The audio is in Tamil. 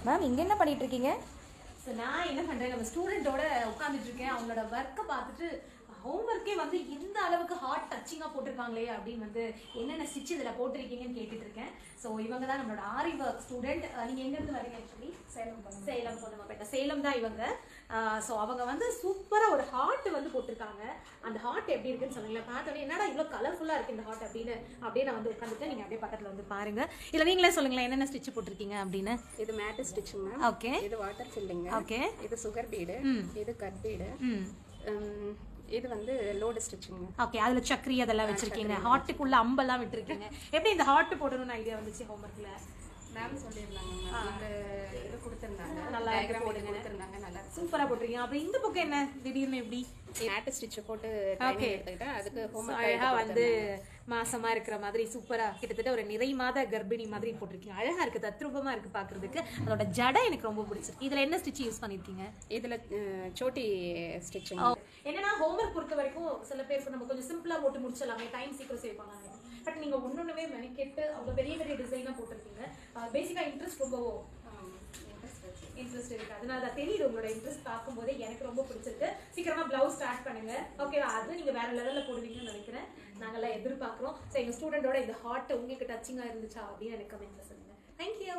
மேம் இங்கே என்ன பண்ணிட்டு இருக்கீங்க? ஸோ நான் என்ன பண்ணுறேன், நம்ம ஸ்டூடெண்ட்டோட உட்காந்துட்டு இருக்கேன். அவங்களோட ஒர்க்கை பார்த்துட்டு ஹோம்ஒர்க்கே வந்து இந்த அளவுக்கு ஹார்ட் டச்சிங்காக போட்டிருக்காங்களே அப்படின்னு வந்து என்னென்ன ஸ்டிச் இதில் போட்டிருக்கீங்கன்னு கேட்டுட்டு இருக்கேன். ஸோ இவங்க தான் நம்மளோட ஆரி ஒர்க் ஸ்டூடெண்ட். நீங்கள் எங்கேருந்து வரீங்க? ஆக்சுவலி சேலம் பொண்ணுமாப்பேட்டை, சேலம் தான் இவங்க. ஸோ அவங்க வந்து சூப்பராக ஒரு ஹார்ட் வந்து போட்டிருக்காங்க. அந்த ஹார்ட் எப்படி இருக்குன்னு சொன்னீங்களா, பார்த்தோன்னே என்னடா இவ்வளோ கலர்ஃபுல்லாக இருக்குது இந்த ஹார்ட் அப்படின்னு நான் வந்து உட்காந்துட்டு நீங்கள் அப்படியே பக்கத்தில் வந்து பாருங்கள். இல்லை நீங்களே சொல்லுங்களேன் என்னென்ன ஸ்டிச் போட்டிருக்கீங்க அப்படின்னு. இது மேட் ஸ்டிச்சுங்க. ஓகே. இது வாட்டர் ஃபில்லிங். ஓகே. இது சுகர் பீடு. இது கட் பீடு. இது வந்து லோடு ஸ்டிச்சிங். ஓகே. அதுல சக்கரி அதெல்லாம் வச்சிருக்கீங்க. ஹார்ட்டுக்குள்ள அம்பெல்லாம் விட்டுருக்கீங்க. எப்படி இந்த ஹார்ட் போடணும்னு ஐடியா வந்துச்சு ஹோம்ஒர்க்ல? மேம் சொல்லியிருந்தாங்க. இந்த இது கொடுத்துருந்தாங்க, நல்லா போடுங்க கொடுத்துருந்தாங்க. நல்லா சூப்பரா போட்டிருக்கீங்க. அப்புறம் இந்த பக்கம் என்ன திடீர்னு எப்படி மேட் ஸ்டிச் போட்டு எடுத்துக்கிட்டேன். அதுக்கு அழகா வந்து மாசமா இருக்கிற மாதிரி சூப்பரா கிட்டத்தட்ட ஒரு நிறை மாத கர்ப்பிணி மாதிரி போட்டிருக்கீங்க. அழகா இருக்கு, தத்ரூபமா இருக்கு பாக்குறதுக்கு. அதோட ஜடை எனக்கு ரொம்ப பிடிச்சிருக்கு. இதுல என்ன ஸ்டிச் யூஸ் பண்ணிருக்கீங்க? இதுல சோட்டி ஸ்டிச்சிங். என்னன்னா ஹோம்ஒர்க் பொறுத்த வரைக்கும் சில பேருக்கு நம்ம கொஞ்சம் சிம்பிளா போட்டு முடிச்சிடலாமே, டைம் சீக்கிரம் சேவ் பண்ணலாம். பட் நீங்க ஒன்னொன்னுமே மெனக்கெட்டு அவங்க பெரிய பெரிய டிசைனா போட்டிருக்கீங்க. பேசிக்கா இன்ட்ரெஸ்ட் ரொம்பவோ இன்ட்ரெஸ்ட் இருக்கு. அதனால தான் தெரியுது உங்களோட இன்ட்ரெஸ்ட் பார்க்கும்போதே எனக்கு ரொம்ப பிடிச்சிருக்கு. சீக்கிரமா பிளவுஸ் ஸ்டார்ட் பண்ணுங்க. ஓகேவா? அது நீங்க வேற லெவல்ல போடுவீங்கன்னு நினைக்கிறேன். நாங்கெல்லாம் எதிர்பார்க்கிறோம். ஸோ எங்க ஸ்டூடெண்டோட இந்த ஹார்ட் உங்களுக்கு டச்சிங்கா இருந்துச்சா அப்படின்னு எனக்கு கமெண்ட்ல சொல்லுங்க. தேங்க்யூ.